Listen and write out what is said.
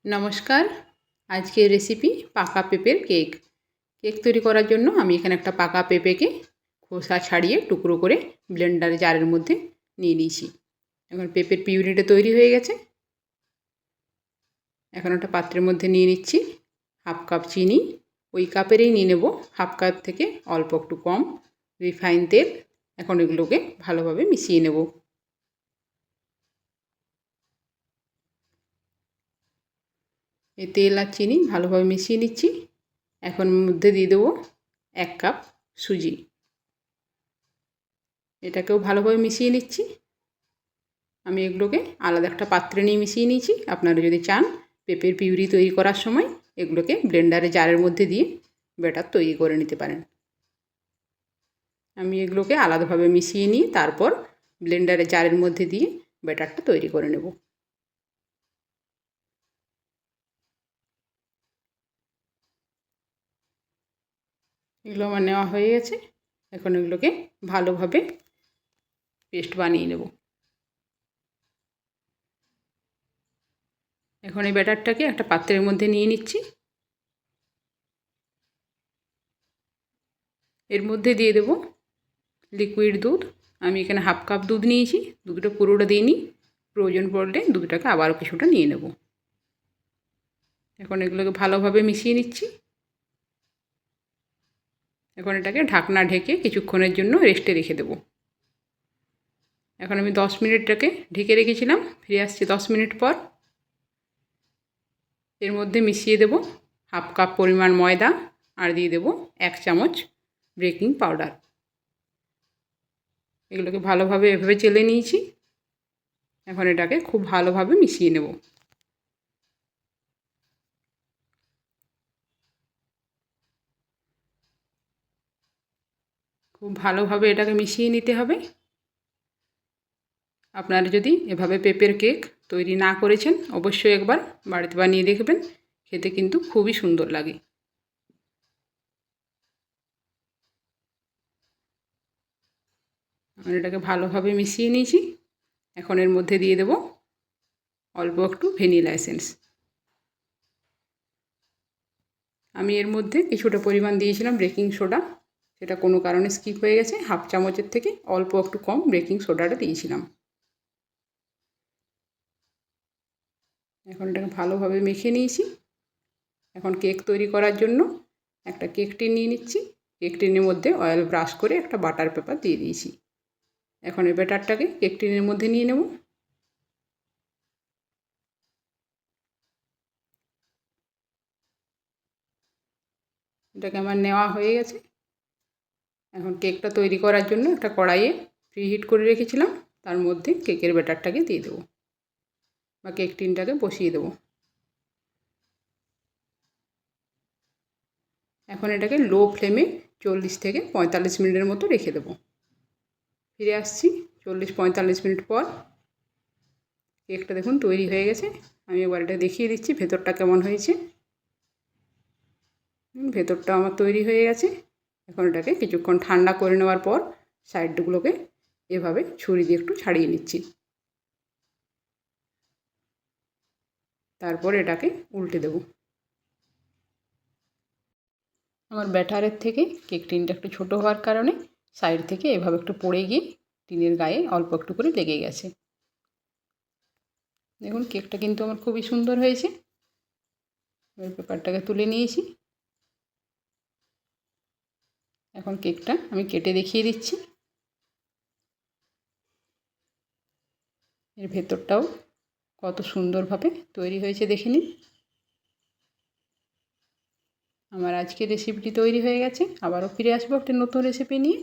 নমস্কার। আজকের রেসিপি পাকা পেঁপের কেক। কেক তৈরি করার জন্য আমি এখানে একটা পাকা পেঁপেকে খোসা ছাড়িয়ে টুকরো করে ব্লেন্ডার জারের মধ্যে নিয়ে নিয়েছি। এখন পেঁপের পিউরিটা তৈরি হয়ে গেছে। এখন একটা পাত্রের মধ্যে নিয়ে নিচ্ছি হাফ কাপ চিনি, ওই কাপেরই নিয়ে নেব হাফ কাপ থেকে অল্প একটু কম রিফাইন তেল। এখন এগুলোকে ভালোভাবে মিশিয়ে নেব। এই তেল আর চিনি ভালোভাবে মিশিয়ে নিচ্ছি। এখন মধ্যে দিয়ে দেবো 1 কাপ সুজি। এটাকেও ভালোভাবে মিশিয়ে নিচ্ছি। আমি এগুলোকে আলাদা একটা পাত্রে নিয়ে মিশিয়ে নিয়েছি। আপনারা যদি চান পেঁপের পিউরি তৈরি করার সময় এগুলোকে ব্লেন্ডারে জারের মধ্যে দিয়ে ব্যাটার তৈরি করে নিতে পারেন। আমি এগুলোকে আলাদাভাবে মিশিয়ে নিয়ে তারপর ব্লেন্ডারে জারের মধ্যে দিয়ে ব্যাটারটা তৈরি করে নেব। এগুলো আমার নেওয়া হয়ে গেছে। এখন এগুলোকে ভালোভাবে পেস্ট বানিয়ে নেব। এখন এই ব্যাটারটাকে একটা পাত্রের মধ্যে নিয়ে নিচ্ছি। এর মধ্যে দিয়ে দেব লিকুইড দুধ। আমি এখানে হাফ কাপ দুধ নিয়েছি। দুধটা পুরোটা দিইনি, প্রয়োজন পড়লে দুধটাকে আবারও কিছুটা নিয়ে নেব। এখন এগুলোকে ভালোভাবে মিশিয়ে নিচ্ছি। এখন এটাকে ঢাকনা ঢেকে কিছুক্ষণের জন্য রেস্টে রেখে দেব। এখন আমি 10 মিনিটটাকে ঢেকে রেখেছিলাম, ফিরে আসছি 10 মিনিট পর। এর মধ্যে মিশিয়ে দেব হাফ কাপ পরিমাণ ময়দা আর দিয়ে দেব 1 চামচ বেকিং পাউডার। এগুলোকে ভালোভাবে এভাবে চেলে নিয়েছি। এখন এটাকে খুব ভালোভাবে মিশিয়ে নেব। খুব ভালোভাবে এটাকে মিশিয়ে নিতে হবে। আপনারা যদি এভাবে পেঁপের কেক তৈরি না করেছেন অবশ্যই একবার বাড়িতে বানিয়ে দেখবেন, খেতে কিন্তু খুবই সুন্দর লাগে। আমি এটাকে ভালোভাবে মিশিয়ে নিয়েছি। এখন এর মধ্যে দিয়ে দেব অল্প একটু ভ্যানিলা এসেন্স। আমি এর মধ্যে কিছুটা পরিমাণ দিয়েছিলাম বেকিং সোডা, সেটা কোনো কারণে স্কিপ হয়ে গেছে। হাফ চামচের থেকে অল্প একটু কম বেকিং সোডাটা দিয়েছিলাম। এখন এটাকে ভালোভাবে মেখে নিয়েছি। এখন কেক তৈরি করার জন্য একটা কেক টিন নিয়ে নিচ্ছি। কেক টিনের মধ্যে অয়েল ব্রাশ করে একটা বাটার পেপার দিয়ে দিয়েছি। এখন এই ব্যাটারটাকে কেক টিনের মধ্যে নিয়ে নেব। এটাকে আমার নেওয়া হয়ে গেছে। এখন কেকটা তৈরি করার জন্য একটা কড়াইয়ে প্রিহিট করে রেখেছিলাম, তার মধ্যে কেকের ব্যাটারটাকে দিয়ে দেবো বা কেক টিনটাকে বসিয়ে দেবো। এখন এটাকে লো ফ্লেমে 40 থেকে 45 মিনিটের মতো রেখে দেবো। ফিরে আসছি 40-45 মিনিট পর। কেকটা দেখুন তৈরি হয়ে গেছে। আমি এবার এটা দেখিয়ে দিচ্ছি ভেতরটা কেমন হয়েছে। ভেতরটা আমার তৈরি হয়ে গেছে। এখন এটাকে কিছুক্ষণ ঠান্ডা করে নেওয়ার পর সাইডগুলোকে এভাবে ছুরি দিয়ে একটু ছাড়িয়ে নিচ্ছি। তারপর এটাকে উল্টে দেব। আমার ব্যাটারের থেকে কেক টিনটা একটু ছোটো হওয়ার কারণে সাইড থেকে এভাবে একটু পড়ে গিয়ে টিনের গায়ে অল্প একটু করে লেগে গেছে। দেখুন কেকটা কিন্তু আমার খুবই সুন্দর হয়েছে। এবার পেপারটাকে তুলে নিয়েছি। এখন কেকটা আমি কেটে দেখিয়ে দিচ্ছি। এর ভেতরটাও কত সুন্দরভাবে তৈরি হয়েছে দেখে নিন। আমার আজকের রেসিপিটি তৈরি হয়ে গেছে। আবারও ফিরে আসবো একটা নতুন রেসিপি নিয়ে।